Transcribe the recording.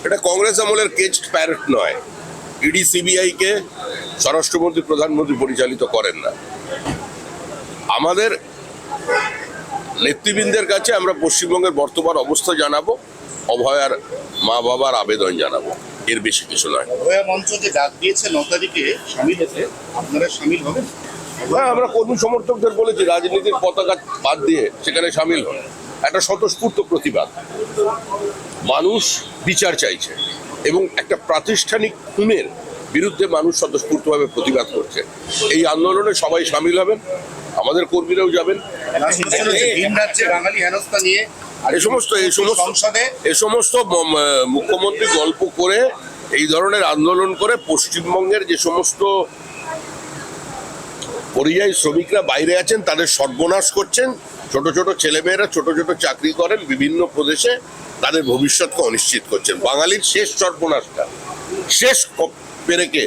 এটা কংগ্রেস আমলের caged parrot নয়। ইডি সিবিআই কে স্বরাষ্ট্রমন্ত্রী প্রধানমন্ত্রী পরিচালিত করেন না। আমাদের নেতৃবৃন্দের কাছে আমরা পশ্চিমবঙ্গের বর্তমান অবস্থা জানাবো, অভয়ার মা বাবার আবেদন জানাবো, এর বেশি কিছু নয়। অভয়া মঞ্চ যে ডাক দিয়েছে 9 তারিখে সামিল হতে, আপনারা সামিল হবেন? হ্যাঁ, আমরা কর্মী সমর্থকদের বলেছি রাজনীতির পতাকা বাদ দিয়ে সেখানে সামিল হন। একটা স্বতঃস্ফূর্ত প্রতিবাদ, মানুষ বিচার চাইছে এবং একটা প্রাতিষ্ঠানিক খুনের বিরুদ্ধে মানুষ স্বতঃস্ফূর্তভাবে প্রতিবাদ করছে। এই আন্দোলনে সবাই সামিল হবেন, আমাদের কর্মীরাও যাবেন। ভিন রাজ্যে বাঙালি হেনস্থা নিয়ে এ সমস্ত মুখ্যমন্ত্রী গল্প করে এই ধরনের আন্দোলন করে পশ্চিমবঙ্গের যে সমস্ত পরিযায়ী শ্রমিকরা বাইরে আছেন তাদের সর্বনাশ করছেন। ছোট ছোট ছেলেমেয়েরা ছোট ছোট চাকরি করেন বিভিন্ন প্রদেশে, তাদের ভবিষ্যৎকে অনিশ্চিত করছেন। বাঙালির শেষ সর্বনাশটা, শেষ পেরেকটা